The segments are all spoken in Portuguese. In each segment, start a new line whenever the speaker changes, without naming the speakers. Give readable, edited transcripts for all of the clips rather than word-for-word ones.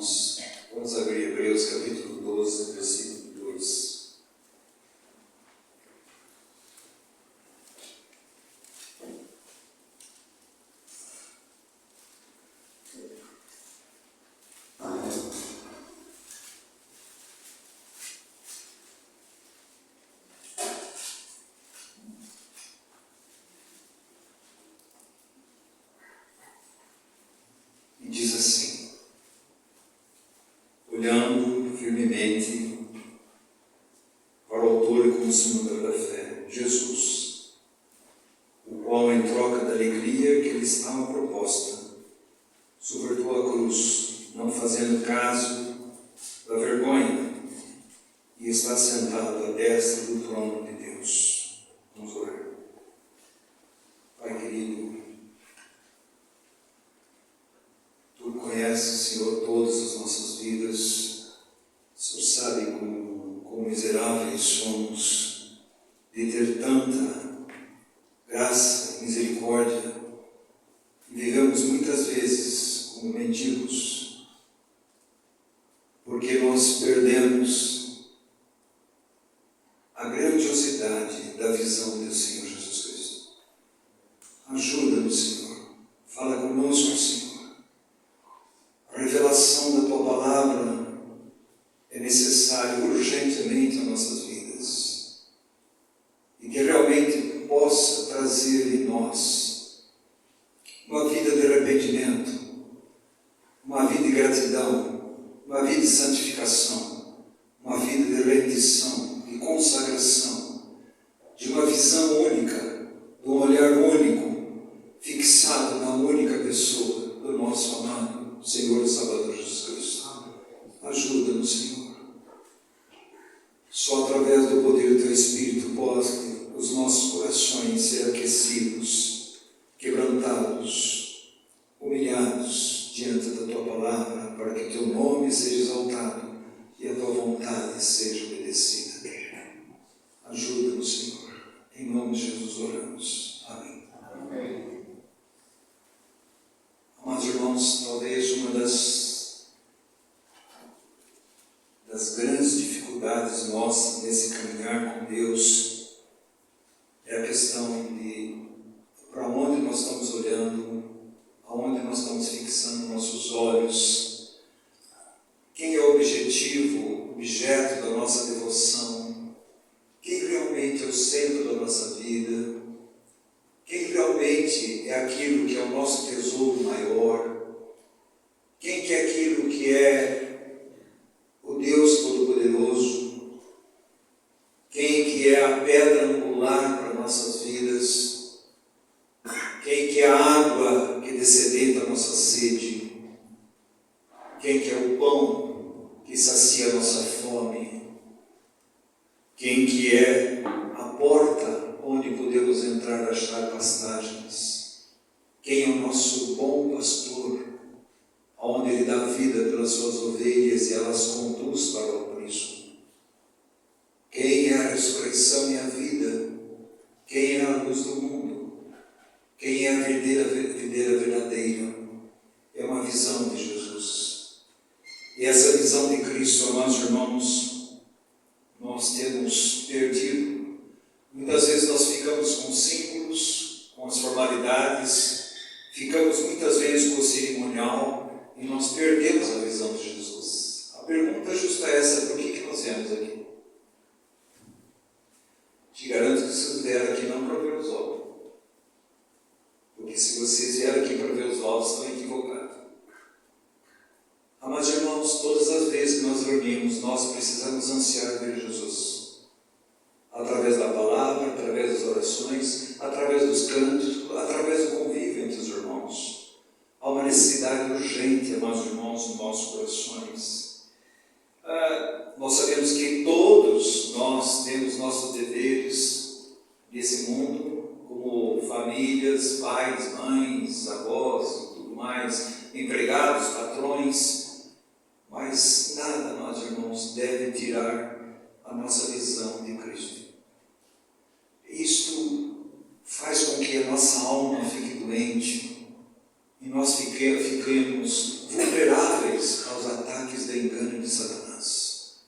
irmãos, vamos abrir Hebreus capítulo 12, versículo 2. E diz assim: olhando firmemente para o autor e consumador da fé, Jesus, o qual, em troca da alegria que lhe estava proposta, suportou a cruz, não fazendo caso da vergonha, e está sentado à destra do trono de Deus. Vamos orar. Pai querido, Tu conheces, Senhor, todas as nossas vidas. O Senhor sabe como miseráveis somos de ter tanta graça e misericórdia. E vivemos muitas vezes como mendigos, porque nós perdemos a grandiosidade da visão do Senhor Jesus Cristo. Ajuda-nos, Senhor. Fala conosco, Senhor. A revelação da Tua Palavra é necessária urgentemente às nossas vidas. E que realmente possa trazer em nós uma vida de arrependimento, uma vida de gratidão, uma vida de santificação, uma vida de rendição, de consagração, de uma visão única, de um olhar único, fixado na única pessoa do nosso amado Senhor e Salvador Jesus Cristo. Ajuda-nos, Senhor. Só através do poder do Teu Espírito possam os nossos corações ser aquecidos, quebrantados, humilhados diante da Tua Palavra, para que Teu nome seja exaltado e a Tua vontade seja obedecida. Ajuda-nos, Senhor. Em nome de Jesus oramos. Amém. Amém. Amados irmãos, talvez uma das grandes dificuldades nossas nesse caminhar com Deus é a questão de para onde nós estamos olhando, aonde nós estamos fixando nossos olhos, quem é o objetivo, objeto da nossa devoção, quem realmente é o centro da nossa vida, quem realmente é aquilo que é o nosso tesouro maior, quem que é aquilo que é o Deus Todo-Poderoso, quem que é a pedra angular para nossas vidas, quem que é a água que dessedenta a nossa sede, quem que é o pão que sacia a nossa fome, quem que é a porta onde podemos entrar a achar pastagens, quem é o nosso bom pastor, onde Ele dá vida pelas suas ovelhas e elas conduz para o aprisco. Quem é a ressurreição e a vida, quem é a luz do mundo, quem é a videira verdadeira, é uma visão de Jesus. E essa visão de Cristo, amados irmãos, nós temos perdido. Muitas vezes nós ficamos com símbolos, com as formalidades, ficamos muitas vezes com o cerimonial e nós perdemos a visão de Jesus. A pergunta justa é essa: por que nós viemos aqui? Te garanto que vocês vieram aqui não para ver os ovos, porque se vocês vieram aqui para ver os ovos, estão equivocados. Amados irmãos, todas as vezes que nós reunimos, nós precisamos ansiar ver Jesus. Através da palavra, através das orações, através dos cantos, através do convívio entre os irmãos. Há uma necessidade urgente, amados irmãos, nos nossos corações. Nós sabemos que todos nós temos nossos deveres nesse mundo, como famílias, pais, mães, avós e tudo mais, empregados, patrões, mas nada, amados irmãos, deve tirar a nossa visão de Cristo. Isto faz com que a nossa alma fique doente e nós fiquemos vulneráveis aos ataques do engano de Satanás.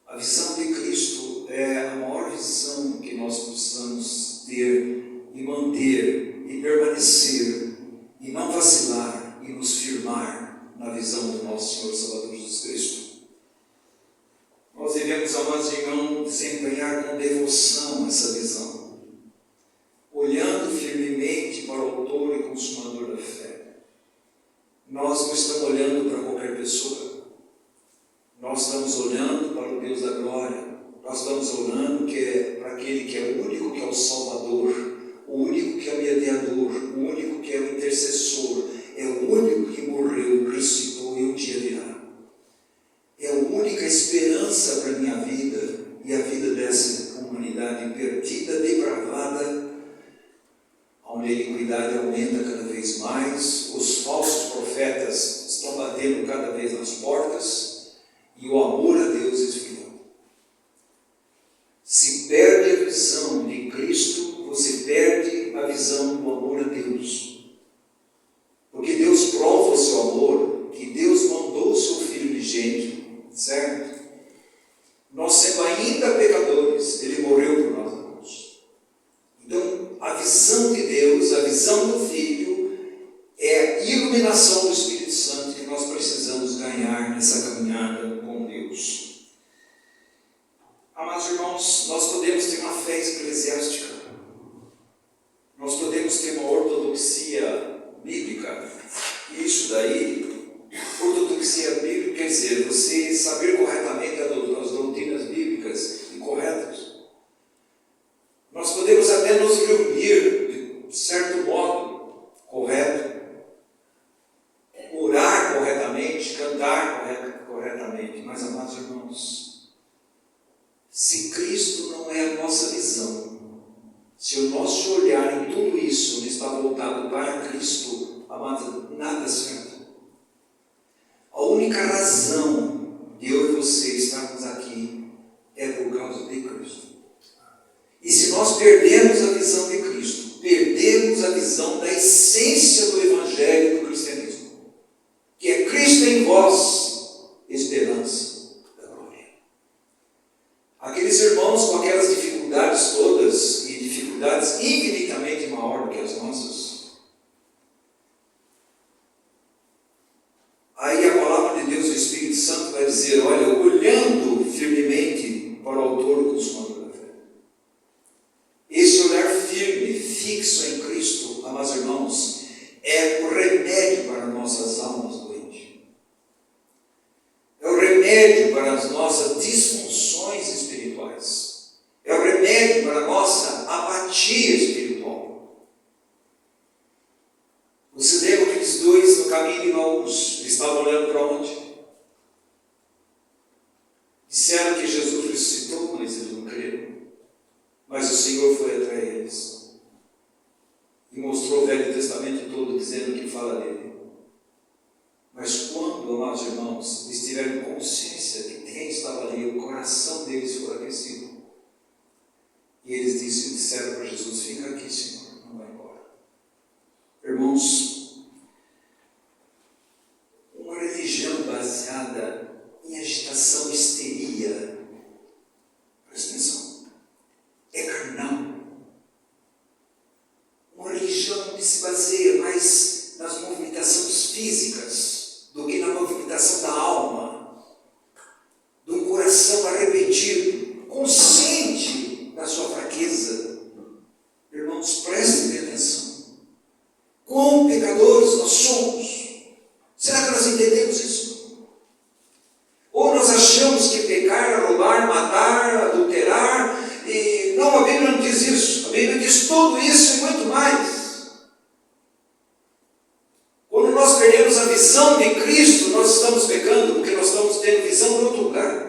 A visão de Cristo é a maior visão que nós possamos ter e manter e permanecer e não vacilar e nos firmar na visão do nosso Senhor Salvador Jesus Cristo. Nós devemos, amados irmãos, desempenhar com devoção essa visão, olhando firmemente para o autor e consumador da fé. Nós não estamos olhando para qualquer pessoa, nós estamos olhando para o Deus da glória, nós estamos olhando para aquele que é o único que é o Salvador, o único que é o mediador, o único que é o intercessor, é o único que morreu, ressuscitou e um dia virá. É a única esperança para a minha vida e a vida dessa humanidade perdida, depravada, onde a iniquidade aumenta cada vez mais, os falsos profetas estão batendo cada vez nas portas e o amor a Deus esfriou. Se perde a visão de Cristo, você perde a visão do amor a Deus. Porque Deus prova o seu amor, que Deus mandou o seu Filho unigênito, certo? Nós sendo ainda pecadores, Ele morreu por nós, irmãos. Então, a visão de Deus, a visão do Filho, é a iluminação do Espírito Santo que nós precisamos ganhar nessa caminhada com Deus. Amados irmãos, nós podemos ter uma fé eclesiástica, nós podemos ter uma ortodoxia bíblica, e isso daí, ortodoxia bíblica quer dizer você saber corretamente as doutrinas bíblicas e corretas. Nós podemos até nos reunir de certo modo correto, orar corretamente, cantar corretamente, mas, amados irmãos, se Cristo não é a nossa visão, se o nosso olhar em tudo isso está voltado para Cristo, amados, nada certo. A única razão de eu e você estarmos aqui é por causa de Cristo. E se nós perdemos a visão de Cristo, perdemos a visão da essência do Evangelho do cristianismo, que é Cristo em vós, esperança da glória. Aqueles irmãos com aquelas dificuldades todas, e dificuldades infinitamente maiores do que as nossas, aí a palavra de Deus, o Espírito Santo, vai dizer, olha, olhando firmemente para o autor e consumador da fé. Esse olhar firme, fixo em Cristo, amados irmãos, é o remédio para nossas almas doentes. É o remédio para as nossas disfunções espirituais. É o remédio para a nossa apatia espiritual. Você lembra aqueles dois no caminho de Emaús? Eles estavam olhando para onde? Disseram que Jesus ressuscitou, mas eles não creram. Mas o Senhor foi atrás deles e mostrou o Velho Testamento todo dizendo que fala dele. Mas quando, amados irmãos, eles tiveram consciência de quem estava ali, o coração deles foi aquecido. E eles disseram para Jesus, fica aqui, Senhor, não vai embora. Irmãos, uma religião baseada em agitação, histeria, presta atenção, é carnal. Uma religião que se baseia mais nas movimentações físicas do que na movimentação da alma, de um coração arrependido, consciente da sua fraqueza. Irmãos, prestem atenção. Quão pecadores nós somos. Será que nós entendemos isso? Ou nós achamos que pecar é roubar, matar, adulterar, e não, a Bíblia não diz isso. A Bíblia diz tudo isso e muito mais. Quando nós perdemos a visão de Cristo, nós estamos pecando porque nós estamos tendo visão de outro lugar.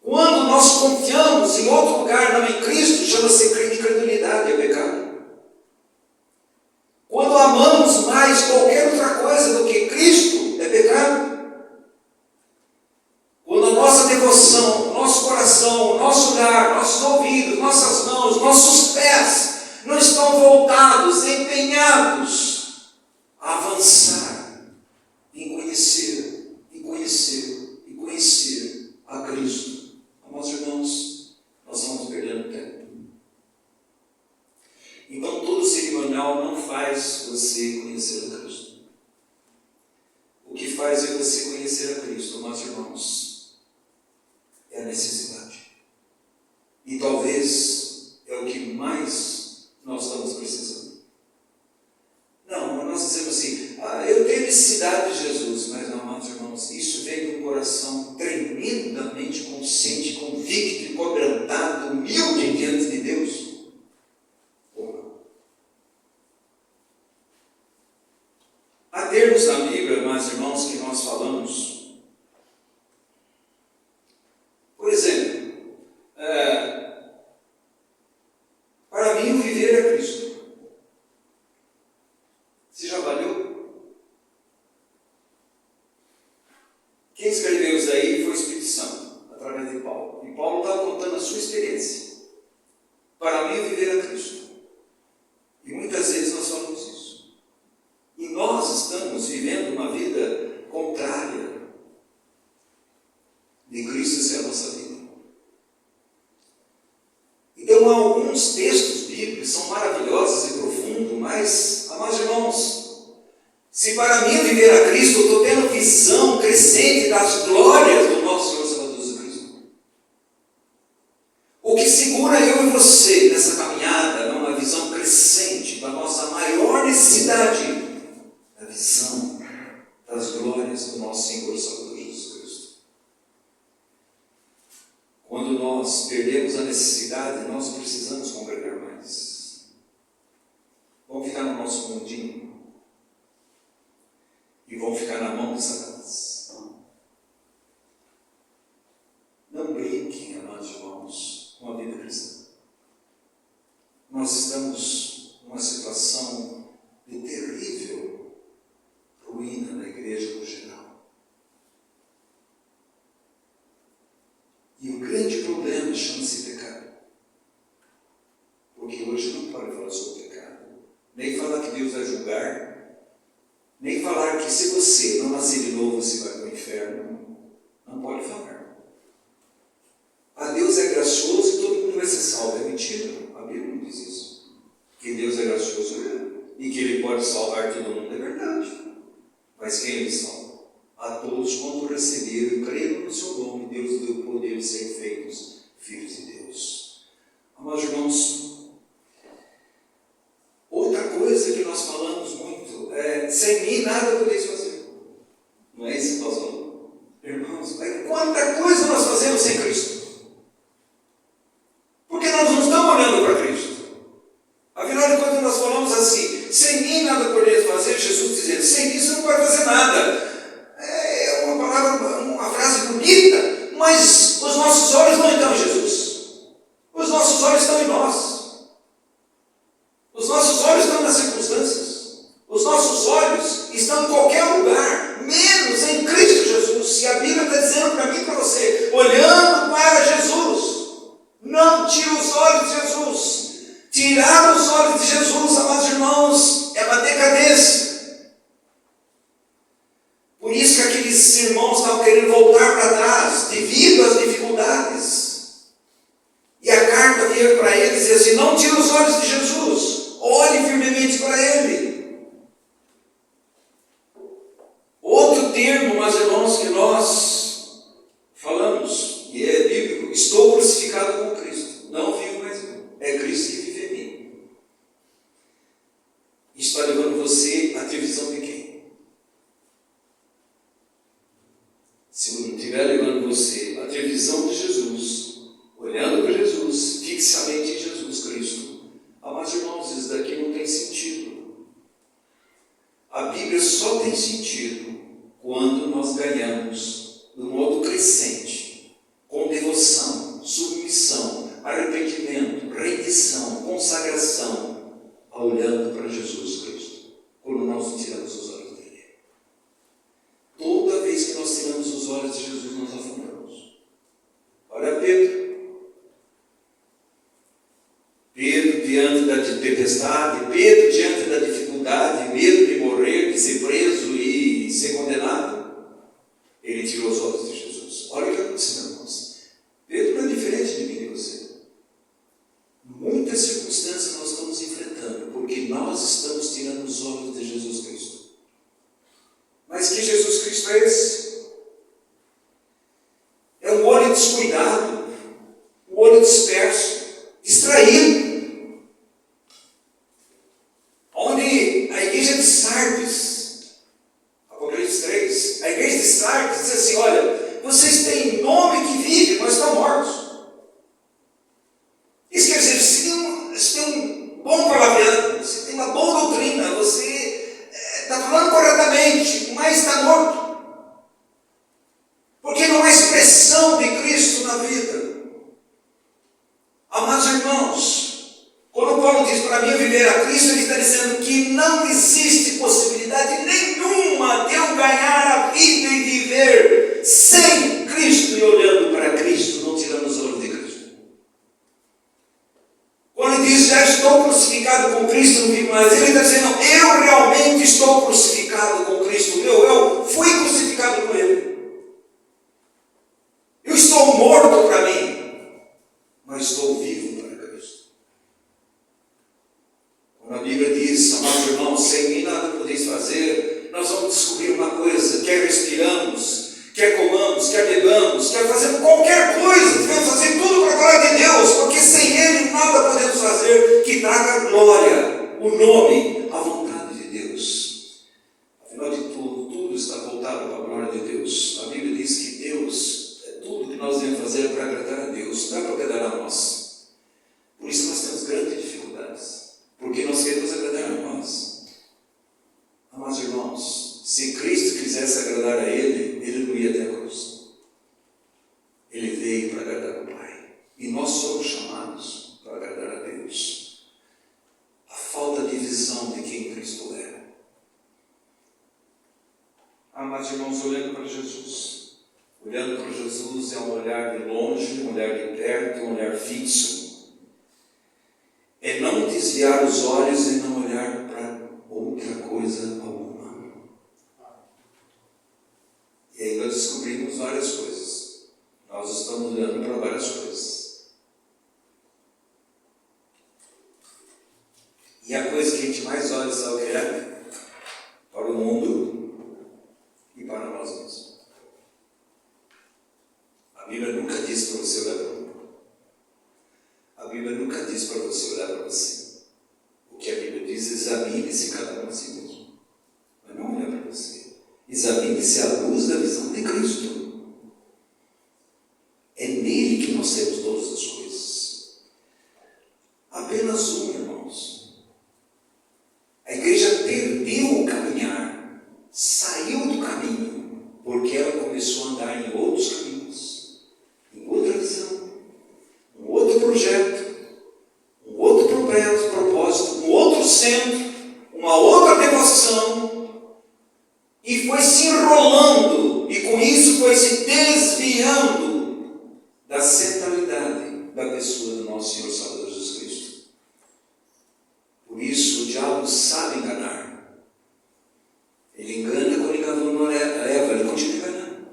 Quando nós confiamos em outro lugar, não em Cristo, chama-se incredulidade, é pecado. Quando amamos mais qualquer outra coisa do que Cristo, é pecado. Quando a nossa devoção, nosso coração, nosso olhar, nossos ouvidos, nossas mãos, nossos pés não estão voltados, empenhados avançar em conhecer, em conhecer, em conhecer a Cristo. Amados irmãos, nós estamos perdendo tempo. Então, todo cerimonial não faz você conhecer a Cristo. O que faz é você conhecer a Cristo, amados irmãos, é a necessidade. E talvez é o que mais nós estamos precisando. Não, nós dizemos assim, eu tenho necessidade de Jesus, mas não, amados irmãos, isso vem de um coração tremendamente consciente, convicto, quebrantado, humilde diante de Deus. Há termos na Bíblia, amados irmãos, que nós falamos. Por exemplo, para mim o viver é Cristo. Você já avaliou? Quem escreveu isso daí foi o Espírito Santo, através de Paulo. E Paulo estava contando a sua experiência. Para mim o viver é Cristo. E muitas vezes nós falamos isso. E nós estamos vivendo uma vida contrária de Cristo ser a nossa vida. Então, alguns textos bíblicos são maravilhosos e profundos, mas, amados irmãos, se para mim viver a Cristo, eu estou tendo visão crescente das glórias do nosso Senhor Salvador Jesus Cristo. O que segura eu e você nessa caminhada, numa visão crescente da nossa maior necessidade, a visão das glórias do nosso Senhor Salvador Jesus Cristo. Quando nós perdemos a necessidade, nós precisamos congregar mais. Vamos ficar no nosso mundinho e vamos ficar na mão de Satanás. Não brinquem, amados irmãos, com a vida cristã. Nós estamos numa situação de terrível ruína na igreja no geral. E o grande problema chama-se pecado. Porque hoje não pode falar sobre pecado. Nem falar que Deus vai julgar. Nem falar que se você não nascer de novo, você vai para o inferno. Não pode falar. Deus é gracioso e todo mundo vai ser salvo. É mentira. A Bíblia não diz isso. Que Deus é gracioso e que Ele pode salvar todo mundo é verdade. Mas quem Ele salva? A todos quanto receberam e creram no seu nome, Deus deu o poder de serem feitos filhos de Deus. Amados irmãos, outra coisa que nós falamos muito é: sem mim nada podeis fazer. Não é isso que nós falamos? Irmãos, quanta coisa nós fazemos sem Cristo? Porque nós não estamos olhando para Cristo. Afinal de contas, nós falamos assim: sem mim nada podeis fazer. Jesus dizendo: sem mim você não pode fazer nada. É uma palavra, uma frase bonita, mas os nossos olhos não estão em Jesus. Os nossos olhos estão em nós. Os nossos olhos estão nas circunstâncias. Os nossos olhos estão em qualquer lugar, menos em Cristo Jesus. E a Bíblia está dizendo para mim e para você: olhando para Jesus. Não tire os olhos de Jesus. Tirar os olhos de Jesus, amados irmãos, é uma decadência. Por isso que aqueles irmãos estavam querendo voltar para trás, devido às dificuldades. E a carta veio para eles e dizia assim: não tire os olhos de Jesus, olhe firmemente para Ele. Outro termo, meus irmãos, que nós falamos, e é bíblico: estou crucificado com Cristo, não vivo mais eu, é Cristo que vive em mim. Isso está levando você a ter visão de quem? Se não estiver levando você a ter visão de Jesus, olhando para Jesus, fixamente em Jesus Cristo, amados irmãos, isso daqui não tem sentido. A Bíblia só tem sentido quando nós ganhamos do modo crescente, com devoção, submissão, arrependimento, rendição, consagração, olhando para Jesus Cristo, quando nós não tiramos os olhos dele. Toda vez que nós tiramos os olhos de Jesus, nós afundamos. Olha Pedro. Pedro diante da tempestade, Pedro diante da dificuldade, medo de morrer, ele ser preso e ser condenado, ele tirou os olhos de Jesus. Olha o que aconteceu, irmãos. Pedro não é diferente de mim e de você. Muitas circunstâncias nós estamos enfrentando, porque nós estamos tirando os olhos de Jesus Cristo. Mas que Jesus Cristo é esse? É um olho descuidado, um olho disperso, distraído. Onde a igreja de Sardes, Apocalipse 3, a igreja de Sardes diz assim: olha, vocês têm nome que vive, mas estão mortos. Isso quer dizer, você tem um bom palavreado, você tem uma boa doutrina, você está falando corretamente, mas está morto. Porque não há expressão de Cristo na vida. Amados irmãos, quando Paulo diz para mim viver a Cristo, ele está dizendo que não existe possibilidade nenhuma de eu ganhar a vida e viver sem Cristo e olhando para Cristo, não tirando os olhos de Cristo. Quando ele diz, já estou crucificado com Cristo, não vivo mais, ele está dizendo, eu realmente estou crucificado com Cristo, eu fui crucificado com Ele. Eu estou morto para mim, mas estou vivo para Cristo. Quando a Bíblia diz, amados irmãos, sem mim nada podeis fazer, nós vamos descobrir uma coisa: quer respiramos, quer comamos, quer bebamos, quer fazer qualquer coisa, devemos fazer tudo para a glória de Deus, porque sem Ele nada podemos fazer que traga glória, o nome, a vontade de Deus. Afinal de tudo, tudo está voltado para a glória de Deus. A Bíblia diz que Deus, tudo que nós devemos fazer para agradar a Deus, não é para agradar a nós. Por isso nós temos grandes dificuldades, porque nós queremos agradar a nós. Amados irmãos, se Cristo quisesse agradar a Ele, Ele não ia até a cruz. Ele veio para agradar o Pai. E nós somos chamados para agradar a Deus. A falta de visão de quem Cristo é. Amados irmãos, olhando para Jesus. Olhando para Jesus é um olhar de longe, um olhar de perto, um olhar fixo. É não desviar os olhos e não olhar para outra coisa alguma. E aí nós descobrimos várias coisas. Nós estamos olhando para várias coisas. E a coisa que a gente mais olha, sabe o que é? Para o mundo e para nós mesmos. A Bíblia nunca diz para você olhar para o mundo. A Bíblia nunca diz para você olhar para você. O que a Bíblia diz, examine-se cada um a si mesmo. Mas não olhar para você. Examine-se à luz da visão de Cristo. É nele que nós temos todas as coisas. Apenas um, irmãos. A igreja perdeu o caminhar, saiu do caminho, porque ela começou a andar em outros caminhos, em outra visão, um outro projeto, um outro propósito, um outro centro, uma outra devoção, e foi se enrolando, e com isso foi se desviando da centralidade da pessoa do nosso Senhor Salvador Jesus Cristo. Por isso o diabo sabe enganar. Ele engana quando enganou a Eva, ele continua enganando.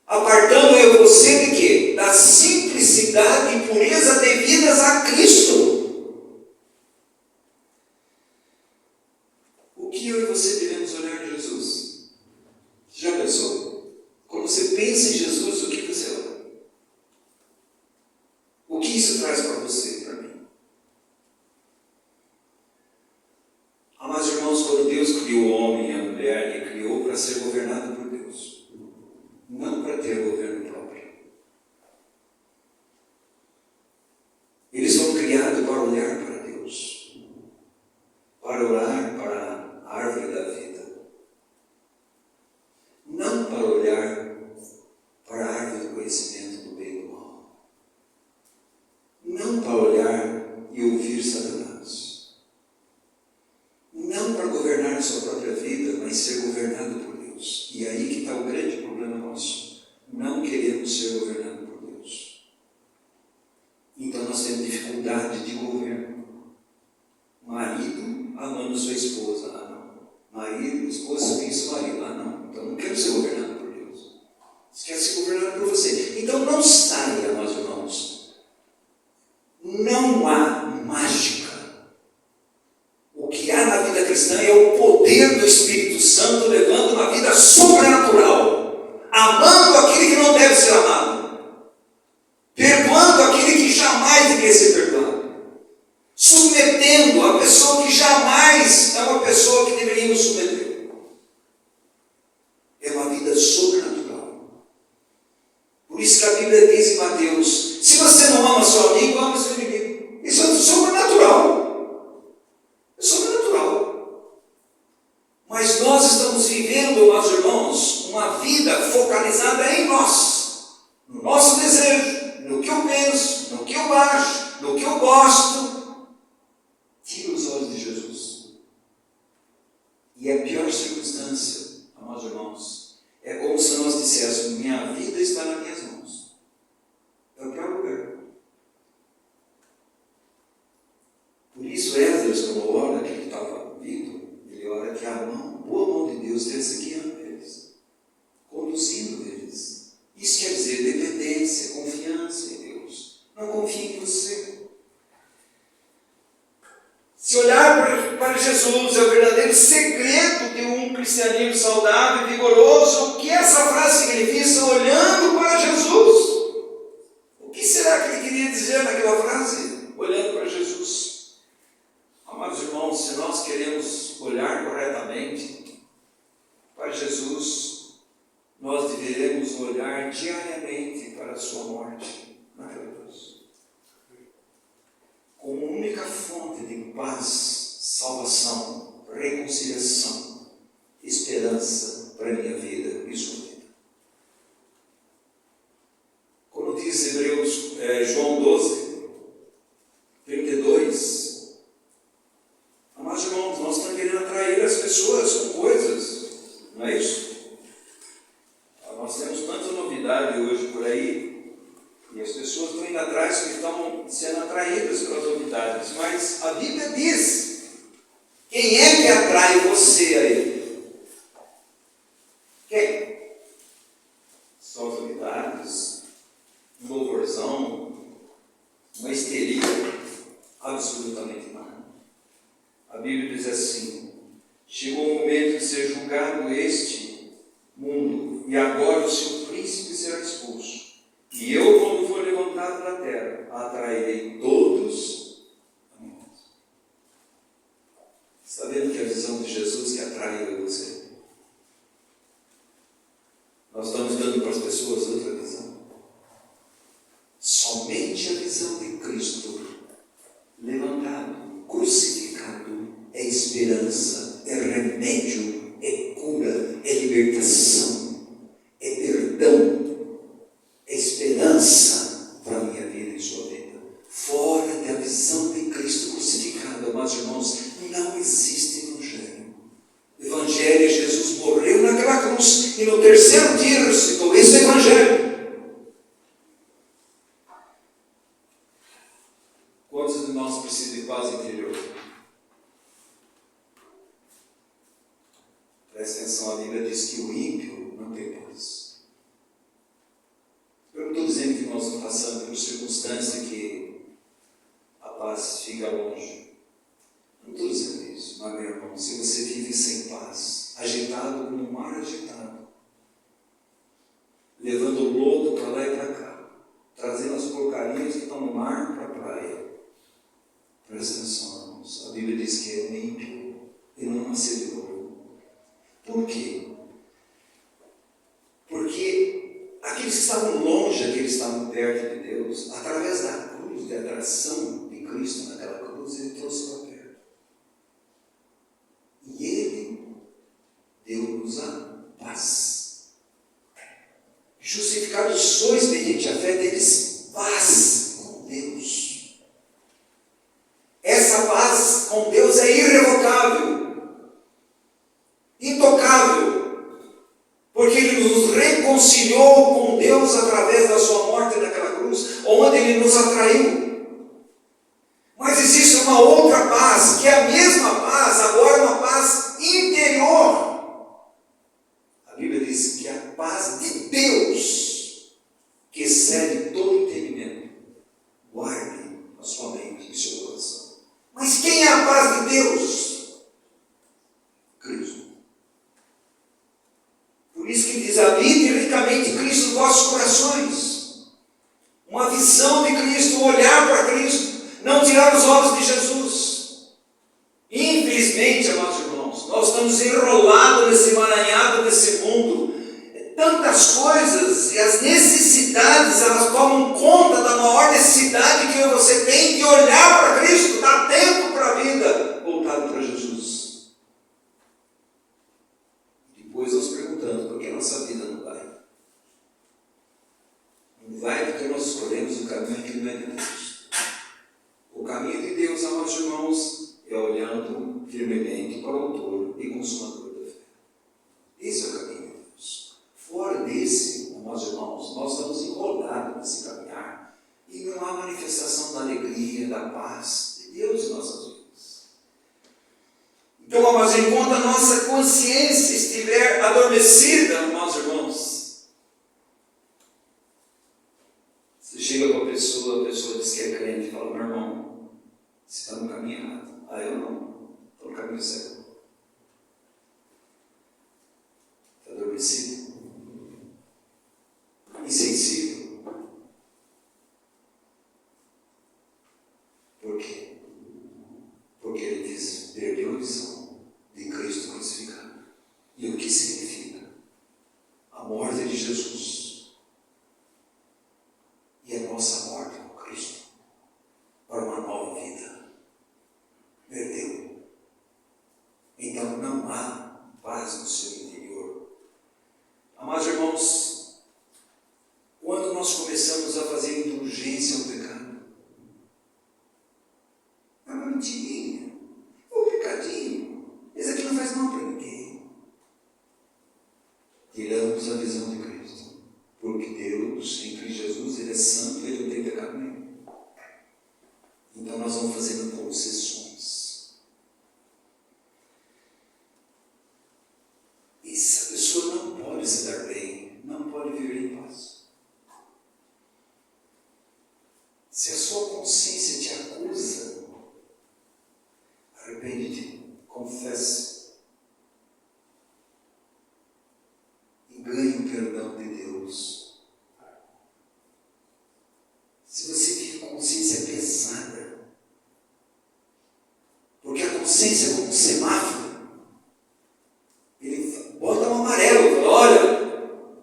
Apartando eu você de quê? Da simplicidade e pureza devidas a Cristo. O que eu e você devemos olhar em Jesus? Você já pensou? Quando você pensa em Jesus, o que você olha? O que isso traz para você e para mim? Amados irmãos, quando Deus criou o homem e a mulher, Ele criou para ser governado por Deus, não para ter governo próprio. Eles foram criados para olhar para Deus, para olhar para a árvore da vida, não para olhar para a árvore do conhecimento do bem e do mal, não para olhar e ouvir Satanás, não para governar a sua própria vida, mas ser governado por Deus. E aí que está o grande problema nosso. Não queremos ser governados por Deus. Então nós temos dificuldade de governo. Marido amando sua esposa. Ah, não. marido, esposa, pensa o marido. Ah, não, então não quero ser governado por Deus. Você quer ser governado por você. Então não saia, meus irmãos. Não há mágica. O que há na vida cristã é o poder do Espírito Santo levando uma vida sobrenatural, amando aquele que não deve ser amado, perdoando aquele que jamais deveria ser perdoado, submetendo a pessoa que jamais é uma pessoa que deveríamos submeter. É uma vida sobrenatural. Por isso que a Bíblia diz em Mateus: se você não ama seu amigo, ama seu inimigo. Isso é sobrenatural. É sobrenatural. Mas nós estamos vivendo, meus irmãos, uma vida focalizada em nós, no nosso desejo, no que eu penso, no que eu acho, no que eu gosto. Tira os olhos de Jesus. E a pior circunstância, meus irmãos, é como se nós disséssemos: minha vida está nas minhas mãos. É o pior lugar. Por isso, Esdras, quando ora que ele estava vivo, ele ora que a boa mão de Deus esteja guiando eles, conduzindo eles. Isso quer dizer dependência, confiança em Deus. Não confie em você. Se olhar para Jesus é o verdadeiro segredo de um cristianismo saudável e vigoroso, o que essa frase significa? Olhando para Jesus. O que será que ele queria dizer naquela frase? Olhando para Jesus. Amados irmãos, se nós queremos olhar corretamente para Jesus, nós deveremos olhar diariamente para a sua morte naquela cruz, como única fonte de paz, salvação, reconciliação, esperança para a minha vida e sua vida. Quando diz João 12, 32, amados irmãos, nós estamos querendo atrair as pessoas com coisas, não é isso? Nós temos tanta novidade hoje por aí, e as pessoas estão indo atrás porque estão sendo atraídas pelas novidades, mas a Bíblia diz: quem é que atrai você a Ele? Quem? São as novidades, um louvorzão, uma histeria? Absolutamente nada. A Bíblia diz assim: chegou o momento de ser julgado este mundo, e agora o seu príncipe será expulso. E eu, quando for levantado da terra, atrairei todos a mim. Está vendo que é a visão de Jesus que atrai eu e você? Nós estamos dando para as pessoas outra visão. Somente a visão de Cristo levantado, crucificado, é esperança, é remédio, é cura, é libertação, é perdão, é esperança para a minha vida e sua vida. Fora da visão de Cristo crucificado, amados irmãos, não existe evangelho. O evangelho é Jesus morreu naquela cruz e no terceiro dia ressuscitou. Esse é o evangelho. Quantos de nós precisam de paz interior? Presta atenção, a Bíblia diz que o ímpio não tem paz. Eu não estou dizendo que nós estamos passando por circunstância que a paz fica longe. Não estou dizendo isso, mas meu irmão, se você vive sem paz, agitado como um mar agitado, levando lodo para lá e para cá, trazendo as porcarias que estão no mar para a praia, presta atenção, irmãos, a Bíblia diz que é ímpio e não nascedor. Por quê? Porque aqueles que estavam longe, aqueles que estavam perto de Deus, através da cruz, da atração de Cristo naquela cruz, Ele trouxe para perto. E Ele deu-nos a paz. Justificados sois mediante a fé, deles paz com Deus. Essa paz com Deus é irrevogável, intocável, porque Ele nos reconciliou com Deus através da sua morte naquela cruz, onde Ele nos atraiu. Mas existe uma outra paz, que é a mesma paz, agora uma paz interior, corações. Uma visão de Cristo, um olhar para Cristo, não tirar os olhos de Jesus. Infelizmente, amados irmãos, nós estamos enrolados nesse emaranhado desse mundo. Tantas coisas e as necessidades, elas tomam conta da maior necessidade que você tem de olhar para Cristo, dar tempo para a vida, voltado para Jesus. Depois nós perguntamos, por que a nossa vida não vai? Não vai porque nós escolhemos o caminho que não é de Deus. O caminho de Deus, amados irmãos, é olhando firmemente para o autor e consumador da fé. Esse é o caminho de Deus. Fora desse, amados irmãos, nós estamos enrolados nesse caminhar e não há manifestação da alegria, da paz de Deus em nossas vidas. Então, amados, enquanto a nossa consciência estiver adormecida, amados irmãos, você chega para a pessoa diz que é crente e fala, meu irmão, você está no caminho errado. Ah, eu não, estou no caminho certo. Está adormecido? Insensível. Por quê? Porque ele perdeu a visão de Cristo crucificado. E o que significa? A morte de Jesus e a nossa morte com Cristo para uma nova vida. Perdeu. Então não há paz no seu interior. Amados irmãos, quando nós começamos a fazer indulgência ao pecado, é uma mentirinha, é um pecadinho, esse aqui não faz mal para ninguém. Tiramos a visão de Cristo, porque Deus, em Cristo Jesus, Ele é santo e Ele não tem pecado nenhum. Então nós vamos fazendo concessões. E essa pessoa não pode se dar bem, não pode viver em paz. Se a sua consciência te acusa, arrepende-te, confesse e ganhe o perdão de Deus. Se você vive com consciência pesada, porque a consciência é como um semáforo, ele bota um amarelo, fala, olha,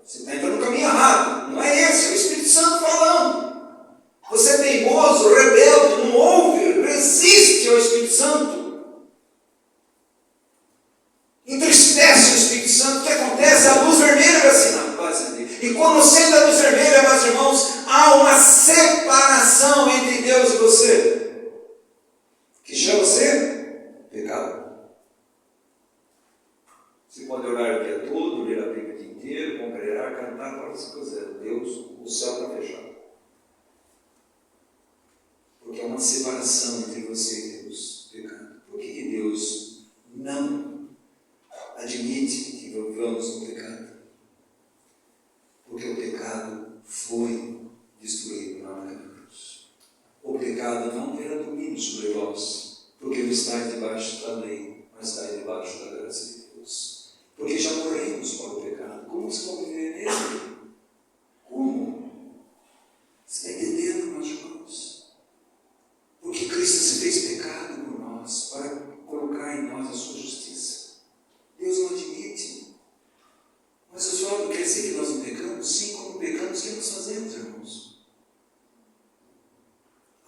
você está entrando no caminho errado, não é esse, é o Espírito Santo falando. Você é teimoso, rebelde, não ouve, resiste ao Espírito Santo. Entristece o Espírito Santo. O que acontece? A luz vermelha vai acender. E quando acende a luz vermelha, meus irmãos, há uma separação entre Deus e você. Que chama-se pecado. Você pode orar o dia todo, ler a Bíblia o dia inteiro, congregar, cantar, falar se quiser. Deus, o céu está fechado. Porque é uma separação entre você e Deus, pecado. Por que Deus não admite que vivamos no pecado? Porque o pecado foi destruído na hora da cruz. O pecado não terá domínio sobre nós, porque não está debaixo da lei, mas está debaixo da graça de Deus. Porque já morremos para o pecado. Como você pode viver nele? Como? Você está entendendo, meus irmãos? Porque Cristo se fez pecado por nós, para colocar em nós a sua justiça. Deus não admite. Mas o Senhor quer dizer que nós não pecamos? Sim, como pecamos, o que nós fazemos, irmãos?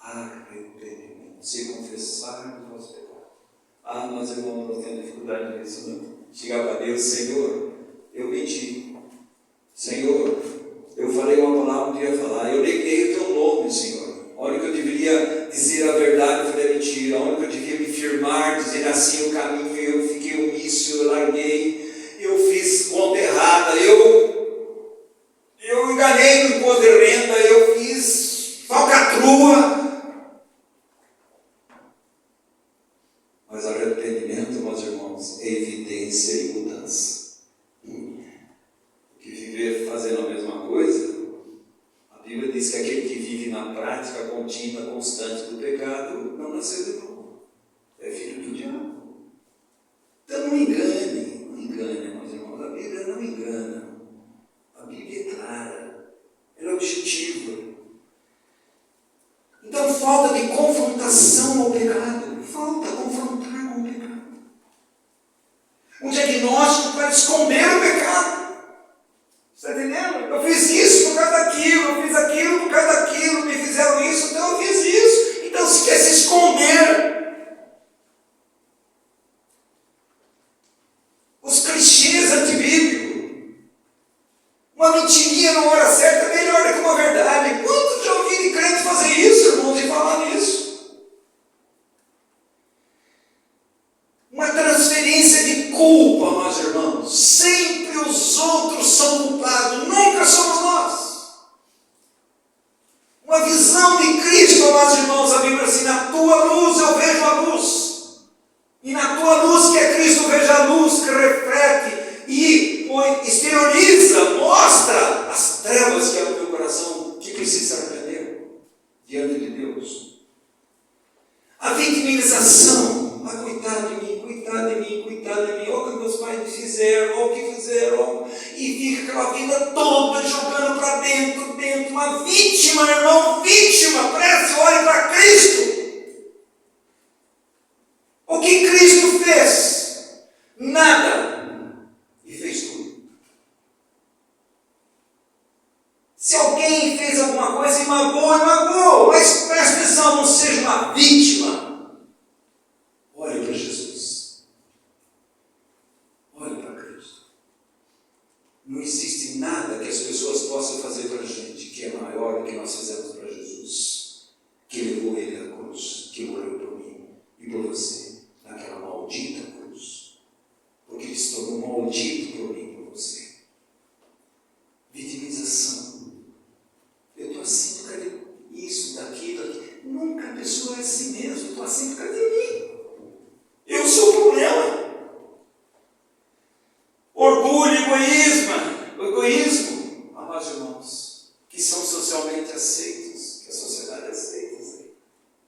Arrependimento. Se confessar o nosso pecado. Nós irmãos, nós temos dificuldade nisso, né? Chegar para Deus, Senhor, eu menti. Senhor, eu falei uma palavra que não devia falar. Eu neguei o teu nome, Senhor. A hora que eu deveria dizer a verdade, eu falei a mentira. A hora que eu devia me firmar, dizer assim o caminho, eu fiquei omisso, eu larguei, eu fiz conta errada, eu enganei no imposto de renda, eu fiz falcatrua. Mas arrependimento, meus irmãos, é evidência e mudança. Que viver fazendo a mesma coisa, a Bíblia diz que aquele que vive na prática contínua, constante do pecado, não nasceu de novo. É filho do diabo. Então não engane, meus irmãos. A Bíblia não engana. A Bíblia é clara. Ela objetiva. Então falta de confrontação ao pecado. Falta confrontar com o pecado. Um diagnóstico para esconder o pecado. Está entendendo? Eu fiz isso por causa daquilo, eu fiz aquilo por causa daquilo, me fizeram isso, então eu fiz isso. Então se quer se esconder. Os clichês antibíblicos. Uma mentirinha na hora certa é melhor do que uma verdade. Quanto já ouvi de crente fazer isso, irmãos, e falar nisso? Uma transferência de culpa, meus irmãos. Sempre os outros são culpados, nunca somos nós. Uma visão de Cristo, meus irmãos, a Bíblia assim, na tua luz eu vejo a luz. E na tua luz que é Cristo, eu vejo a luz que reflete e exterioriza, mostra as trevas que é o meu coração, que precisa se arrepender diante de Deus. A vitimização, coitado de mim, coitado de mim, coitado de mim, olha o que meus pais me fizeram, olha o que fizeram, e fica aquela vida toda jogando para dentro, uma vítima, irmão, vítima, prece, olhe para Cristo. O que Cristo fez? Nada. E fez tudo. Se alguém fez alguma coisa e magoou, mas presta atenção, não seja uma vítima. Olhe para Jesus. Olhe para Cristo. Não existe nada que as pessoas possam fazer para a gente que é maior do que nós fizemos para Jesus, que levou ele à cruz, que morreu por mim e por você, naquela maldita cruz, porque ele se tornou maldito por mim e por você. Vitimização. Eu estou assim por causa disso, daquilo. Nunca a pessoa é assim mesmo. Eu estou assim por causa de mim. Eu sou o problema. Orgulho, egoísmo, amados irmãos, que são socialmente aceitos, que a sociedade aceita,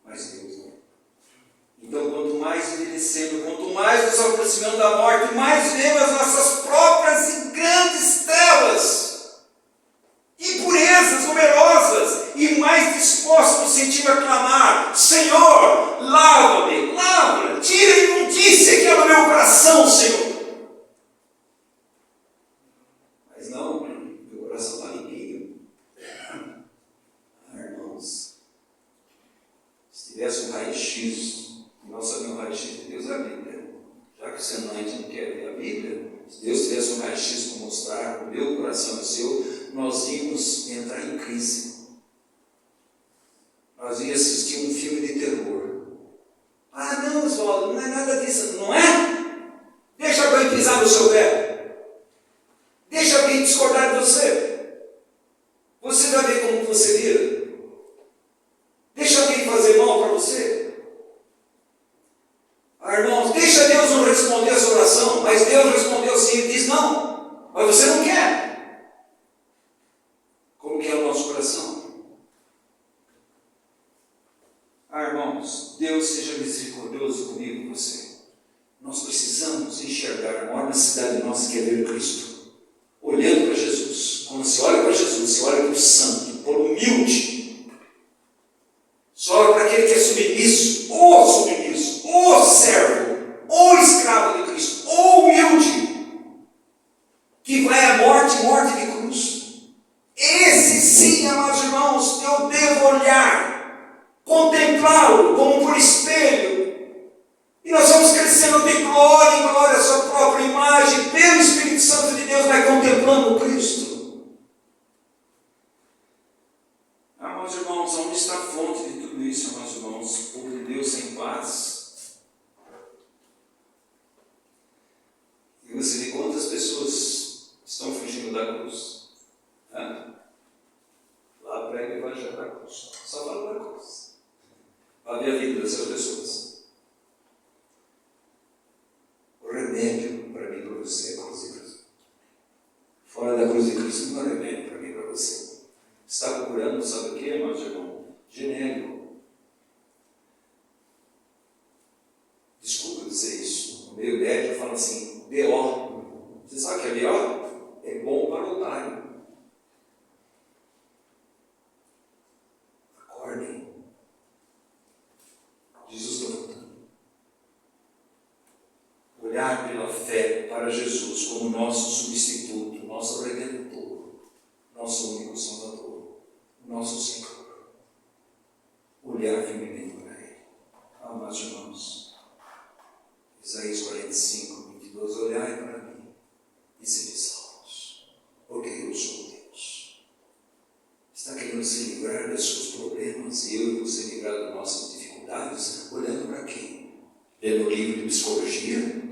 mas Deus não. Então, quanto mais envelhecemos, quanto mais nos aproximamos da morte, mais vemos as nossas próprias e grandes trevas, impurezas numerosas, e mais dispostos nos sentimos a clamar: Senhor, lava-me, tira a imundícia que é no meu coração, Senhor. Mas não, meu coração está limpinho. Irmãos, se tivesse um raio-x, nós sabemos o raio-x de Deus é a Bíblia. Já que você não quer ver a Bíblia, se Deus tivesse um raio-x para mostrar o meu coração e o seu, nós íamos entrar em crise. Nós íamos assistir um filme de terror. Não, Oswaldo, não é nada disso, não é? Deixa alguém pisar no seu pé. Deixa alguém discordar de você. Você vai ver como você vira. Deixa alguém fazer mal para você. Irmãos, deixa Deus não responder a sua oração, mas Deus respondeu sim e diz não, mas você não quer. Como que é o nosso coração? Irmãos, Deus seja misericordioso comigo e com você. Nós precisamos enxergar a maior necessidade nossa, que é ver Cristo. Olhando para Jesus. Quando você olha para Jesus, você olha para o santo, para o humilde. Você olha para aquele que é submisso, o servo, o escravo de Cristo, o humilde, que vai à morte de cruz. Esse sim, amados irmãos, eu devo olhar, contemplá-lo como por espelho. E nós vamos crescendo de glória em glória, a sua própria imagem, pelo Espírito Santo de Deus, vai contemplando o Cristo. Amados irmãos, onde está a fonte de tudo isso, amados irmãos? O povo de Deus sem paz. E você vê quantas pessoas estão fugindo da cruz. Lá prega o evangelho da cruz. Só fala da cruz. Para ver a vida dessas pessoas. O remédio para mim e para você é a cruz de Cristo. Fora da cruz de Cristo não é remédio para mim e para você. Você está procurando, sabe o que, irmãos, irmão? Genérico. Desculpa dizer isso. O meu médico fala assim, BO. Você sabe o que é BO? É bom para o otário. olhar pela fé para Jesus como nosso substituto, nosso Redentor, nosso único Salvador, nosso Senhor. Olhar firmemente para Ele. Amados irmãos, Isaías 45, 22, olhai para mim e sede salvos, porque eu sou Deus. Está querendo se livrar dos seus problemas e eu vou se livrar das nossas dificuldades, olhando para quem? Lendo livro de psicologia?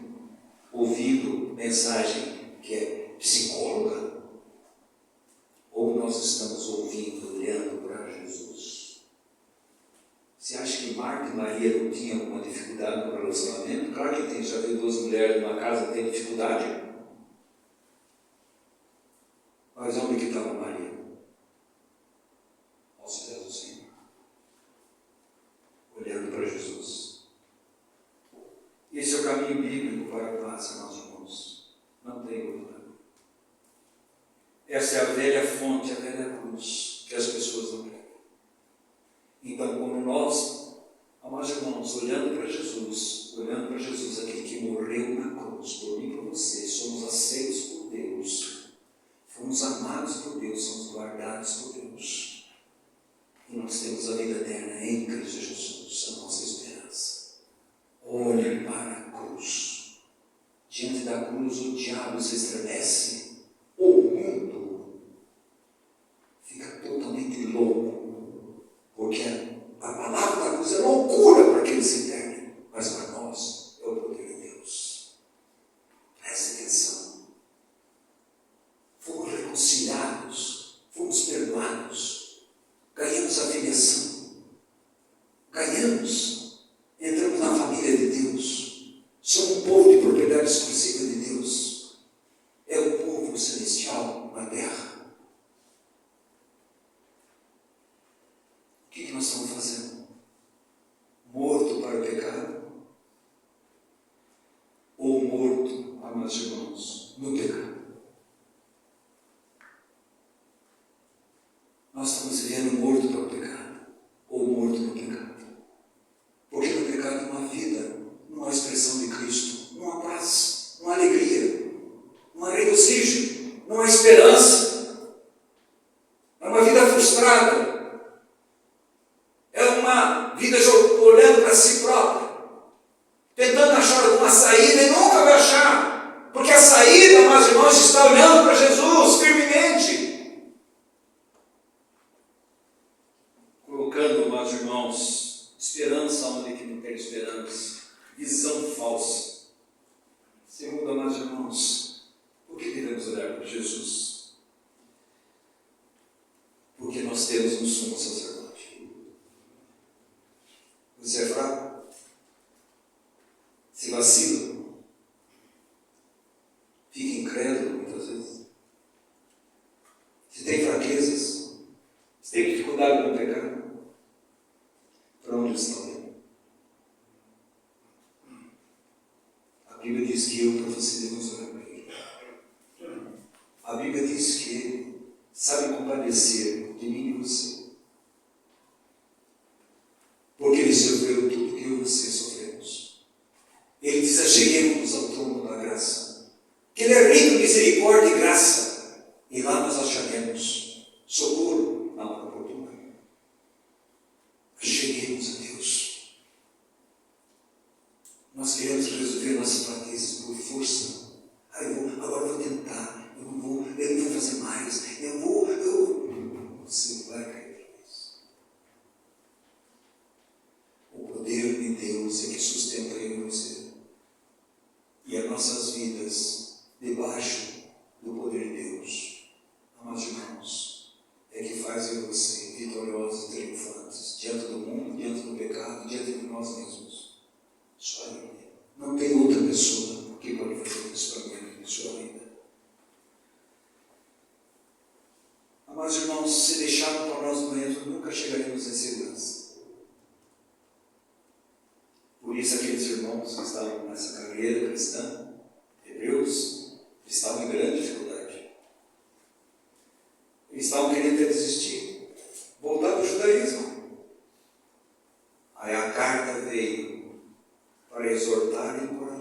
Ouvindo mensagem que é psicóloga? Ou nós estamos ouvindo, olhando para Jesus? Você acha que Marta e Maria não tinham alguma dificuldade no relacionamento? Claro que tem. Já viu duas mulheres numa casa que tem dificuldade? Mas onde que estava Maria? Aos pés do Senhor, olhando para Jesus. Esse é o caminho bíblico para a paz, irmãos e irmãos. Não tem dúvida. Essa é a velha fonte, a velha cruz, que as pessoas não querem. Então, como nós, amados irmãos, olhando para Jesus, aquele que morreu na cruz, por mim e por você, somos aceitos por Deus, fomos amados por Deus, somos guardados por Deus. E nós temos a vida eterna em Cristo Jesus, a nossa esperança. Olhe para a cruz. Diante da cruz o diabo se estremece. O mundo fica totalmente louco. Porque a palavra da cruz é loucura para aqueles que entendem. Mas para nós é o poder de Deus. Preste atenção. Fomos reconciliados. Fomos perdoados. Ganhamos a filiação. Ganhamos. Entramos na família de Deus. Somos um povo de propriedade exclusiva de Deus. É o povo celestial na terra. O que nós estamos fazendo? Morto para o pecado? Ou morto, amados irmãos, no pecado? Nós estamos vivendo morto para o pecado? Ou morto no pecado? Porque no pecado não há vida, não há expressão de Cristo, não há paz, não há alegria, não há regozijo, não há esperança. É uma vida frustrada. É uma vida olhando para si própria, tentando achar alguma saída e nunca vai achar. Porque a saída, amados irmãos, está olhando para Jesus firmemente. Colocando, amados irmãos, esperança onde que não tem esperança. Visão falsa. Segundo, amados irmãos, por que devemos olhar para Jesus? Porque nós temos um sumo sacerdote. Você é fraco? Se vacila? Fica incrédulo muitas vezes? Se tem fraquezas? Se tem dificuldade com o pecado? Para onde está olhando? A Bíblia diz que eu para você devemos olhar para Ele. A Bíblia diz que Ele sabe compadecer de mim e você. Porque Ele sofreu tudo que eu e você sofremos. Ele diz: acheguemos-nos ao trono da graça. Que Ele é rico em misericórdia e graça. E lá nós acharemos socorro na hora oportuna. Cheguemos a Deus. Nós queremos resolver nossas fraquezas por força. Agora eu vou tentar. Eu não vou fazer mais. Você vai cair para isso. O poder de Deus é que sustenta eu e você. E as nossas vidas debaixo do poder de Deus, amados irmãos, é que faz eu e você vitoriosos e triunfantes diante do mundo, diante do pecado, diante de nós mesmos. Só Ele. Não tem outra pessoa que pode fazer isso para mim, só ainda. Amados irmãos, se deixarmos para nós mesmos, nunca chegaremos em segurança. Por isso, aqueles irmãos que estavam nessa carreira cristã, hebreus, estavam em grande dificuldade. Eles estavam querendo desistir, voltar para o judaísmo. Aí a carta veio para exortar e encorajar.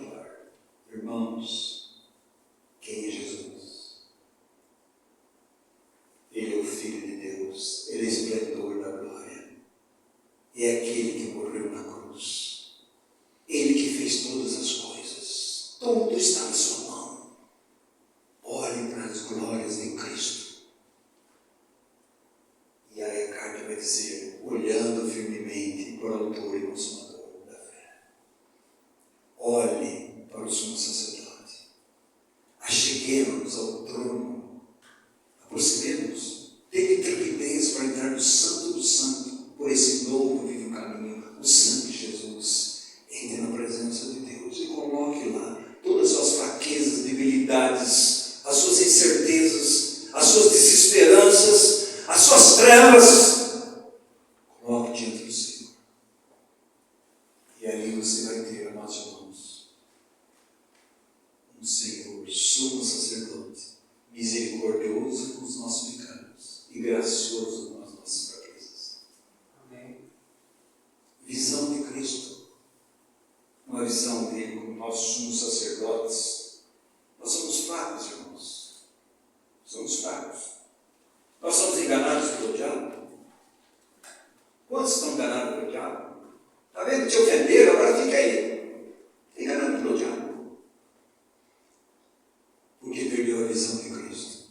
Ele vai dizer, olhando firmemente para o autor e consumador da fé. Olhe para o sumo sacerdote. Acheguemos ao trono. Aproximemos. Tenha intrepidez para entrar no Santo do Santo, por esse novo vivo caminho, o sangue de Jesus. Entre na presença de Deus e coloque lá todas as suas fraquezas, debilidades, as suas incertezas, as suas desesperanças, as suas trevas. Coloque diante do Senhor. E ali você vai ter, amados irmãos, um Senhor sumo sacerdote, misericordioso com os nossos pecados e gracioso com as nossas fraquezas. Amém. Visão de Cristo. Uma visão dele como nossos sumos sacerdotes. Nós somos fracos, irmãos. Somos fracos. Nós somos enganados pelo diabo. Quantos estão enganados pelo diabo? Está vendo? Te ofenderam, agora fica aí. Enganado pelo diabo. Porque perdeu a visão de Cristo.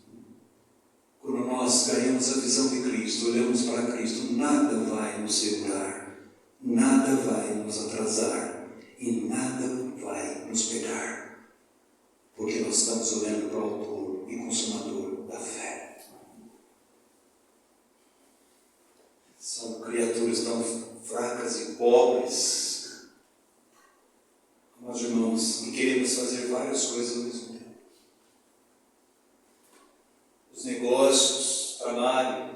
Quando nós ganhamos a visão de Cristo, olhamos para Cristo, nada vai nos segurar, nada vai nos atrasar e nada vai nos pegar. Porque nós estamos olhando para o autor e consumador da fé. São criaturas tão fracas e pobres, meus irmãos, e queremos fazer várias coisas ao mesmo tempo. Os negócios, trabalho,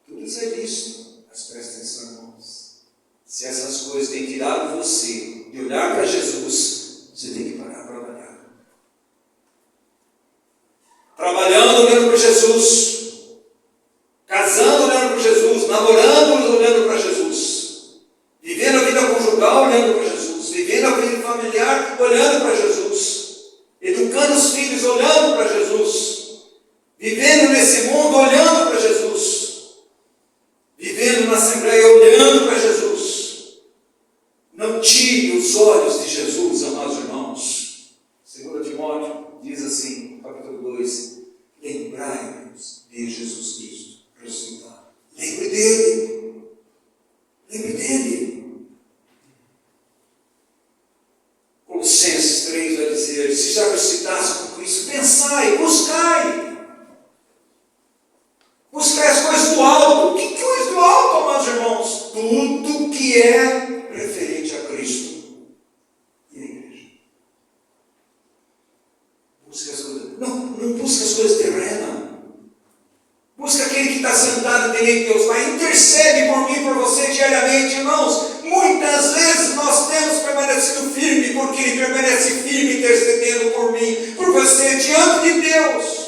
tudo isso é visto. Mas presta atenção, irmãos. Se essas coisas têm tirado você de olhar para Jesus, você tem que parar para trabalhar. Trabalhando, olhando para Jesus. Casando, olhando para Jesus. Namorando, olhando para Jesus. Vivendo a vida conjugal, olhando para Jesus. Vivendo a vida familiar, olhando para Jesus. Educando os filhos, olhando para Jesus. Vivendo nesse mundo, olhando para Jesus. Vivendo na Assembleia, olhando para Jesus. Não tire os olhos de Jesus, amados irmãos. 2 Timóteo diz assim, capítulo 2, lembrai-vos de Jesus Cristo ressuscitado. Lembre dele. Lembre dele. Colossenses 3 vai dizer, se já ressuscitasse com Cristo, pensai, buscai. Buscar as coisas do alto. Que coisa do alto, amados irmãos? Tudo que é referente a Cristo e a igreja. Busque as coisas. Não busque as coisas terrenas. Busca aquele que está sentado à direita de Deus Pai. Intercede por mim e por você diariamente, irmãos. Muitas vezes nós temos permanecido firme, porque Ele permanece firme intercedendo por mim, por você, diante de Deus.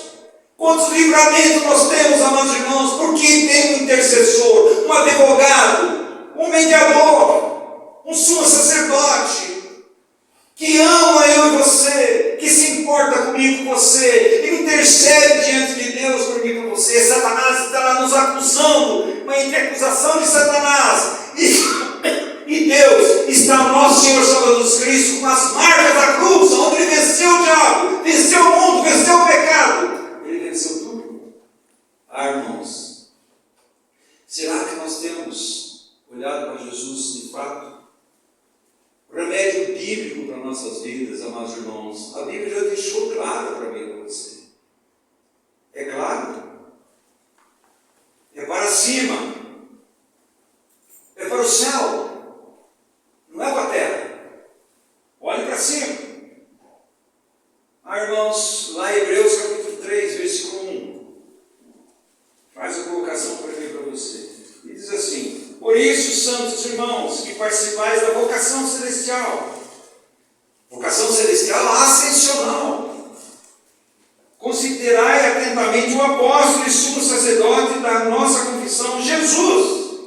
Quantos livramentos nós temos, amados irmãos, porque tem um intercessor, um advogado, um mediador, um sumo sacerdote, que ama eu e você, que se importa comigo e com você, ele intercede diante de Deus por mim e por você. Satanás está lá nos acusando, uma acusação de Satanás, e Deus está no nosso Senhor Salvador Jesus Cristo, com as marcas da cruz, onde Ele venceu o diabo, venceu o mundo, venceu o pecado. Ele venceu tudo. Irmãos, será que nós temos olhado para Jesus de fato? O remédio bíblico para nossas vidas, amados irmãos, a Bíblia já deixou claro para mim e para você. É claro. É para cima. É para o céu. Não é para a terra. Olhe para cima. Irmãos, lá em Hebreus capítulo 3, versículo 1. Faz a colocação para mim e para você. E diz assim: por isso, santos irmãos, que participais da vocação celestial. Vocação celestial ascensional. Considerai atentamente o apóstolo e sumo sacerdote da nossa confissão, Jesus.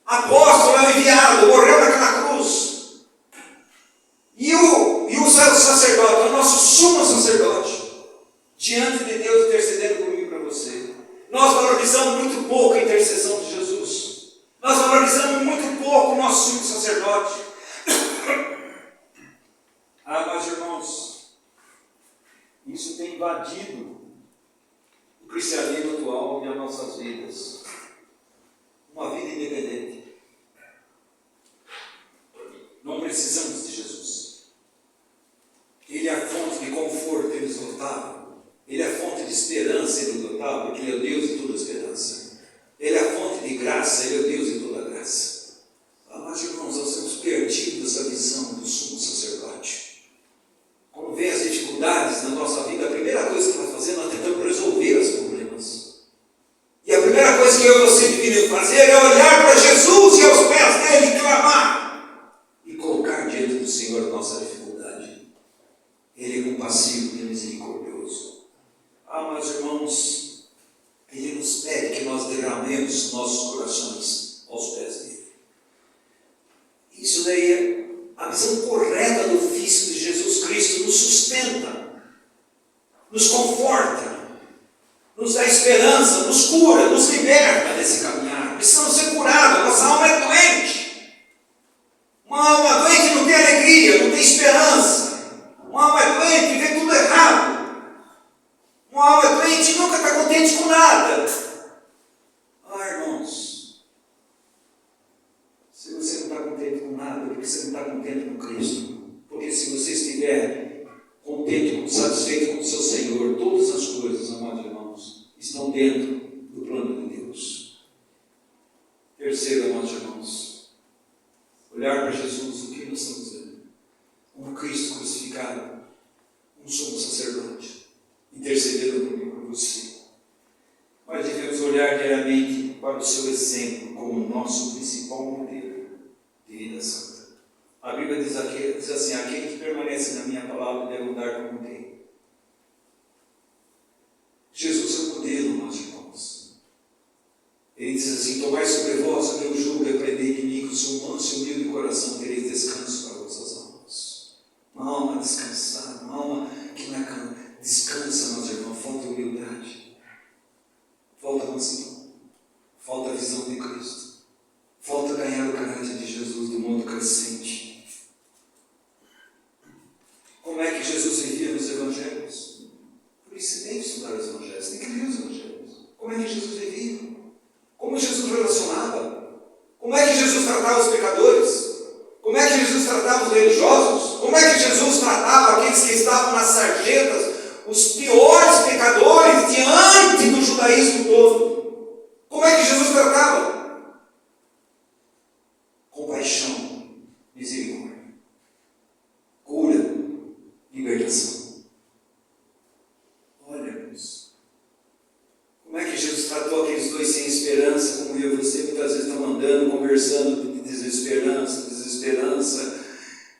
Apóstolo é o enviado, morreu naquela cruz. E o sacerdote, é o nosso sumo sacerdote, diante de Deus intercedendo comigo e para você. Nós valorizamos muito pouco a intercessão de Jesus. Nós valorizamos muito pouco o nosso sumo sacerdote. Meus irmãos, isso tem invadido o cristianismo atual e as nossas vidas. graça, Ele é o Deus de toda graça. Mas, irmãos, nós temos perdido essa visão do sumo sacerdote. Quando vem as dificuldades na nossa vida, a primeira coisa que nós fazemos, nós tentamos resolver os problemas. E a primeira coisa que eu e você deveríamos fazer é olhar para Jesus e aos pés dele clamar e colocar diante do Senhor a nossa dificuldade. Ele é compassivo e misericordioso. Mas, irmãos, Ele nos pede que nós derramemos nossos corações aos pés dele. Isso daí é a visão correta do ofício de Jesus Cristo. Nos sustenta, nos conforta, nos dá esperança, nos cura, nos liberta desse caminhar. Precisamos ser curados, nossa alma é doente. Uma alma doente não tem alegria, não tem esperança. Uma alma é doente, vê tudo errado. Uma alma doente nunca está contente com nada. Irmãos, se você não está contente com nada, porque você não está contente com Cristo. Porque se você estiver contente, satisfeito com o seu Senhor, todas as coisas, amados irmãos, estão dentro do plano de Deus. Terceiro, amados irmãos, olhar para Jesus, o que nós estamos vendo? Um Cristo crucificado, um sumo sacerdote, intercedendo por mim e por você. Nós devemos olhar diariamente para o seu exemplo como nosso principal modelo de vida santa. A Bíblia diz assim: aquele que permanece na minha palavra deve andar como tem. Jesus é o modelo, meus irmãos. Ele diz assim: tomai sobre vós o meu jugo e aprendei de mim, que sou manso e humilde de coração, tereis descanso para vossas almas. Uma alma descansada, uma alma que não é descansa, meus irmãos, falta humildade, falta mansidão, falta a visão de Cristo, falta ganhar o caráter de Jesus do modo crescente. Como é que Jesus vivia nos evangelhos? Por isso você tem que estudar os evangelhos, tem que ler os evangelhos. Como é que Jesus vivia? Como Jesus relacionava? Como é que Jesus tratava os pecadores? Como é que Jesus tratava os religiosos? Como é que Jesus tratava aqueles que estavam nas sarjetas, os piores pecadores diante do judaísmo todo? Como é que Jesus tratava? Compaixão, misericórdia, cura, libertação. Olha, irmãos, como é que Jesus tratou aqueles dois sem esperança, como eu e você muitas vezes estamos andando, conversando de desesperança,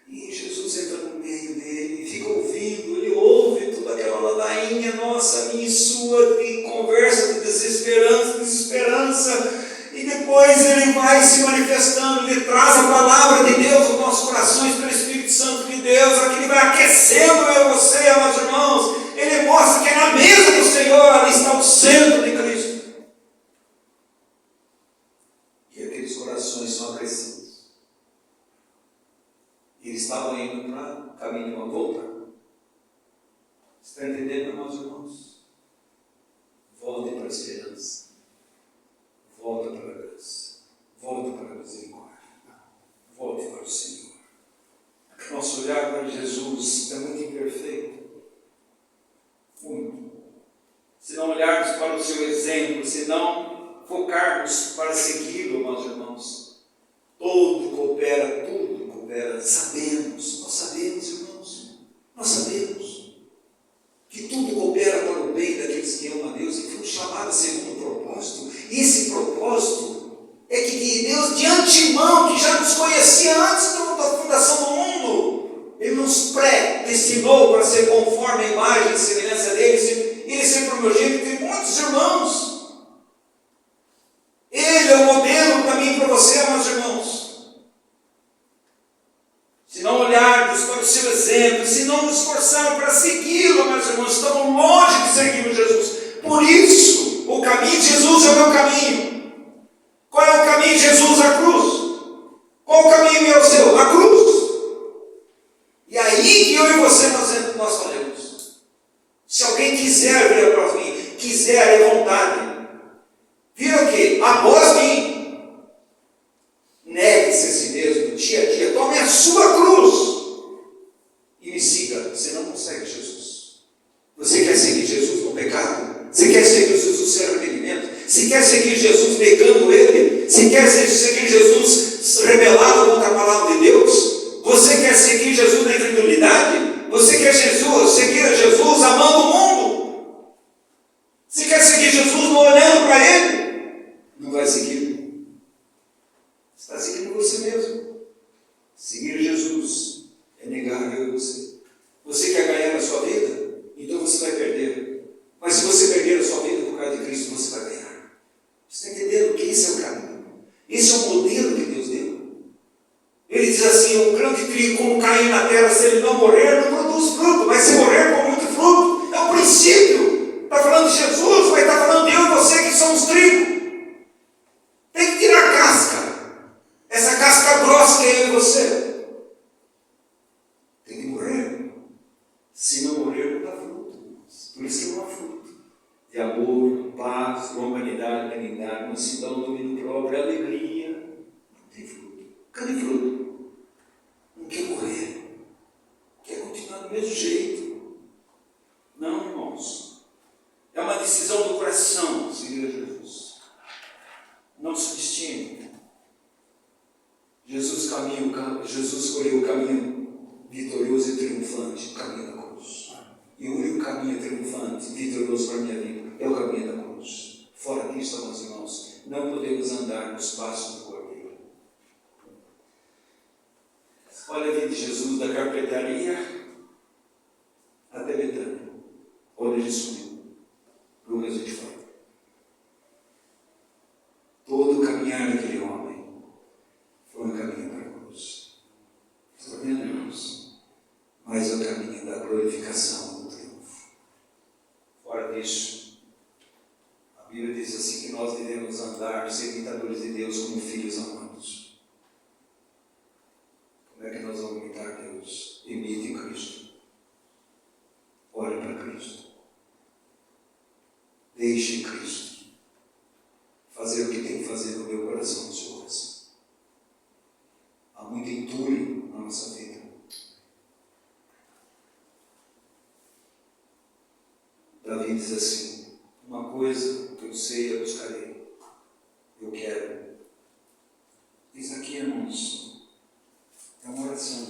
e Jesus entra no meio dele, fica ouvindo, ele ouve toda aquela ladainha nossa, minha e sua, de conversa de desesperança, e depois ele vai se manifestando, ele traz a palavra de Deus aos nossos corações pelo Espírito Santo de Deus, aquele vai aquecendo eu e você, amados irmãos. Ele mostra que é na mesa do Senhor ali está o centro de Cristo. E aqueles corações são aquecidos. E eles estavam indo para o caminho de uma volta. Está entendendo, amados irmãos? Volte para a esperança. Volta para a graça. Volta para a misericórdia. Volte para o Senhor. Nosso olhar para Jesus é muito imperfeito. Muito. Se não olharmos para o seu exemplo, se não focarmos para segui-lo, meus irmãos, tudo coopera. Nós sabemos, irmãos, nós sabemos que tudo coopera para o bem daqueles que amam a Deus e foram chamados segundo um propósito. E esse propósito é que Deus, de antemão, que já nos conhecia antes da fundação do mundo, Ele nos predestinou para ser conforme a imagem e semelhança dele. Ele ser primogênito de muitos irmãos. Ele é o modelo para mim e para você, meus irmãos. Se não olharmos para o seu exemplo, se não nos esforçarmos para segui-lo, meus irmãos, estamos longe de seguir Jesus. Por isso, o caminho de Jesus é o meu caminho. Qual é o caminho de Jesus? A cruz. Qual o caminho meu, seu? A cruz. E aí que eu e você nós falamos. Se alguém quiser vir após mim, quiser à vontade, vira o quê? Após mim. Negue Se quer seguir Jesus rebelado contra a palavra de Deus? Você quer seguir Jesus na incredulidade? Você quer seguir a Jesus amando o mundo? Se quer seguir Jesus não olhando para Ele, não vai seguir. Está seguindo você mesmo. Seguir Jesus é negar eu e você. Você quer ganhar a sua vida? Então você vai perder. Mas se você perder a sua vida por causa de Cristo, você vai ganhar. Você está entendendo que esse é o caminho? Esse é o modelo que Deus deu. Ele diz assim, um grão de trigo como cair na terra, se ele não morrer, não produz fruto, mas se morrer com muito fruto, é o princípio. Está falando de Jesus, mas está falando de eu e você que somos trigo. Tem que tirar a casca. Essa casca grossa que é eu e você. Tem que morrer. Se não morrer, não dá fruto. Por isso que não há fruto. De amor, paz, longanimidade, benignidade, mansidão, domínio próprio, alegria. Não tem fruto. Cadê fruto? Não quer morrer. Quer continuar do mesmo jeito. Não, irmãos. É uma decisão do coração seguir a Jesus. Não subestime. Jesus escolheu o caminho vitorioso e triunfante, o caminho da cruz. E o único caminho triunfante e vitorioso para a minha vida é o caminho da cruz. Fora disso, meus irmãos, não podemos andar nos passos do Cordeiro. Olha a vida de Jesus da carpintaria até Betânia. Olha, ele subiu. Lucas 24. Todo o caminhar daquele homem foi um caminho para a cruz. Está vendo, irmãos? Mas é o caminho da glorificação, do triunfo. Fora disso, a Bíblia diz assim que nós devemos andar, ser imitadores de Deus como filhos amados. Como é que nós vamos imitar Deus? Imite Cristo. Olhe para Cristo. Deixe Cristo fazer o que tem que fazer no meu coração, no seu coração. Há muito entulho na nossa vida. Davi diz assim, uma coisa que eu sei, eu buscarei. Eu quero. Isso aqui, irmãos, é uma oração.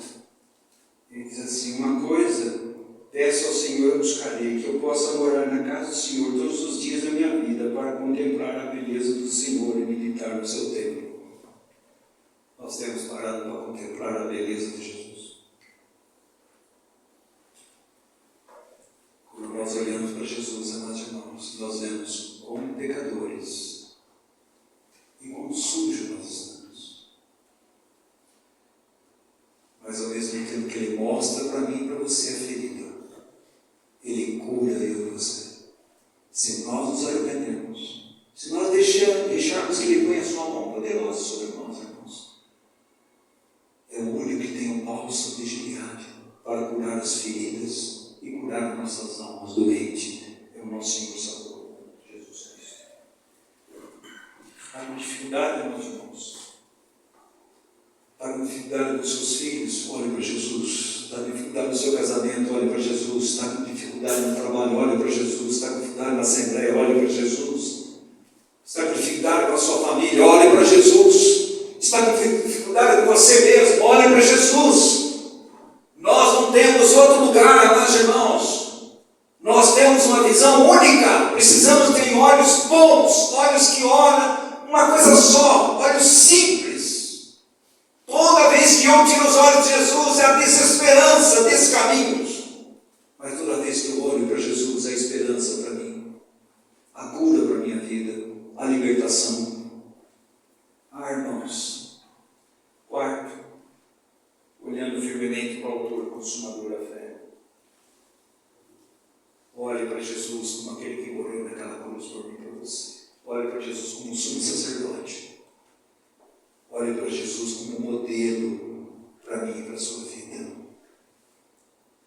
Ele diz assim, uma coisa, peço ao Senhor, eu buscarei, que eu possa morar na casa do Senhor todos os dias da minha vida, para contemplar a beleza do Senhor e meditar no seu templo. Nós temos parado para contemplar a beleza de Jesus. Quando nós olhamos para Jesus, amados irmãos, nós vemos como pecadores e como sujos nós estamos. Mas ao mesmo tempo que Ele mostra para mim e para você a ferida, Ele cura eu e você. Se nós nos arrependermos, se nós deixarmos que Ele ponha a sua mão poderosa sobre nós, irmãos, é o único que tem o bálsamo de Gileade para curar as feridas e curar nossas almas doentes. É o nosso Senhor Salvador, Jesus Cristo. Está com dificuldade, meus irmãos? Está com dificuldade com seus filhos? Olhe para Jesus. Está com dificuldade no seu casamento? Olhe para Jesus. Está com dificuldade no trabalho? Olhe para Jesus. Está com dificuldade na assembleia? Olhe para Jesus. Está com dificuldade com a sua família? Olhe para Jesus. Está com dificuldade com você mesmo? Olhe para Jesus. Nós não temos outro lugar, meus irmãos. Nós temos uma visão única. Precisamos ter olhos bons, olhos que olham uma coisa só, olhos simples. Toda vez que eu tiro os olhos de Jesus, é a desesperança desses caminhos. Mas toda vez que eu olho para Jesus, é a esperança para mim, a cura para a minha vida, a libertação. Irmãos, quarto, olhando firmemente para o autor e consumador da fé. Olhe para Jesus como aquele que morreu naquela cruz por mim e por você. Olhe para Jesus como um sumo sacerdote. Olhe para Jesus como modelo para mim e para a sua vida.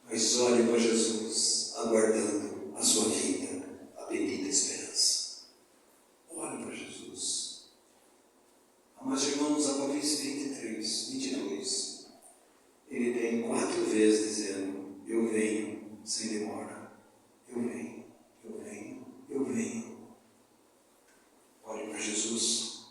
Mas olhe para Jesus aguardando a sua vida, a bendita esperança. Olhe para Jesus. Amados irmãos, Apocalipse 23, 22, ele tem 4 vezes dizendo, eu venho sem demora. Eu venho, eu venho, eu venho. Olhe para Jesus.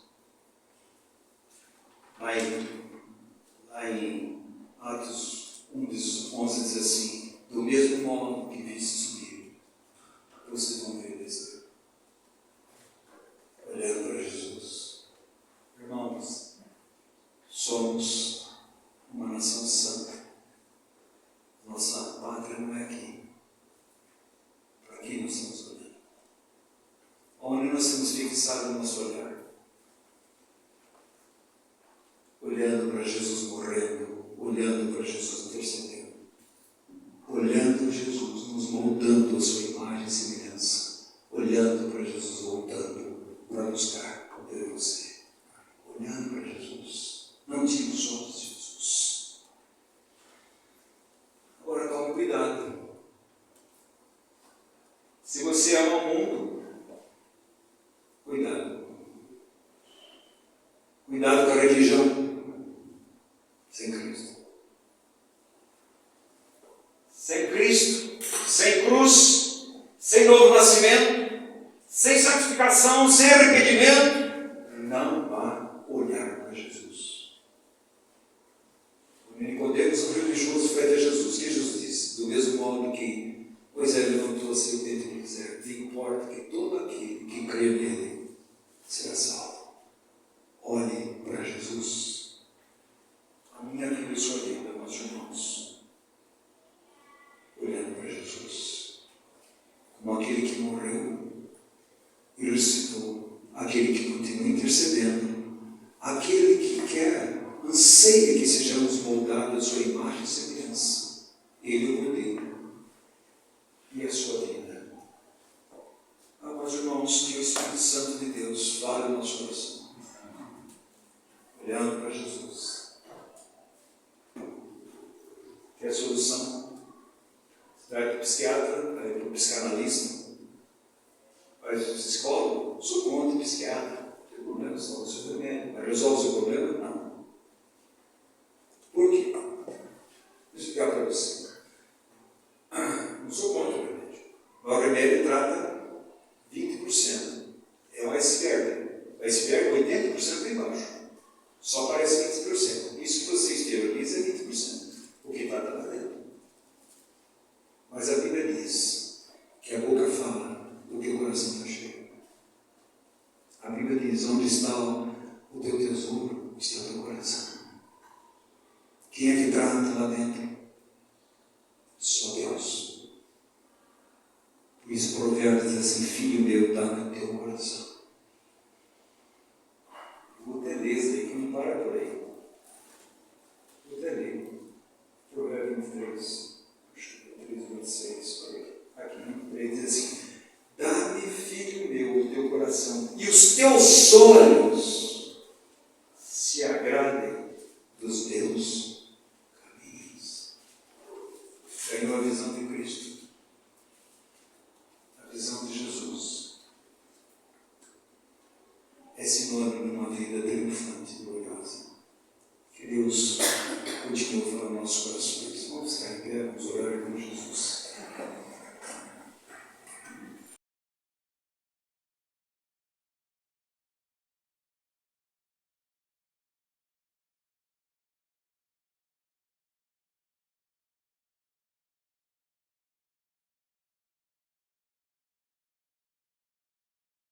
fixado no nosso olhar, olhando para Jesus morrendo, olhando para Jesus intercedendo, olhando Jesus nos moldando a sua imagem e semelhança, olhando para Jesus voltando para buscar eu e você, olhando para Jesus, não tire os olhos de Jesus. Agora tome cuidado. Se você ama o mundo, cuidado. Cuidado com a religião sem Cristo. Sem Cristo, sem cruz, sem novo nascimento, sem santificação, sem arrependimento, não vá olhar para Jesus. O Nicodemos, o religioso, foi até Jesus. O que Jesus disse? Do mesmo modo que Moisés levantou a seu dedo e dizer: digo, importa que todo aquele que crê nele será salvo. Olhe para Jesus. A minha vida e sua vida, meus irmãos, olhando para Jesus, como aquele que morreu e ressuscitou, aquele que continua intercedendo, aquele que quer, anseia que sejamos moldados à sua imagem e semelhança. Ele o modelo e a sua vida. Meus irmãos, que o Espírito Santo de Deus fale no nosso coração, olhando para Jesus. Que a solução? Você vai para o psiquiatra, vai para o psicanalista, vai para o psicólogo, sou contra o psiquiatra, não tem problema, só o seu remédio. Mas resolve o seu problema? Não. Por quê? Deixa eu explicar para você. Não sou contra o remédio. Mas o remédio trata 20%. É um iceberg. O iceberg 80% está embaixo. Só aparece 20%. Isso que você exterioriza é 20%. O que está lá dentro. Mas a Bíblia diz que a boca fala do que o coração está cheio. A Bíblia diz: onde está o teu tesouro, está o teu coração. Quem é que trata lá dentro? Só Deus. Por isso, Provérbios diz assim: filho meu, está no teu coração. Vou ter lista aí que não para por aí. Vou ter ali. Provérbios 23, 26, por aí. Aqui, ele diz assim: dá-me, filho meu, o teu coração, e os teus olhos se agradem dos teus caminhos. Ganhou a visão de Cristo. A visão de Jesus é sinônimo de uma vida triunfante e gloriosa. Que Deus continue falando nos nossos corações. Vamos ficar em pé, vamos orar com Jesus.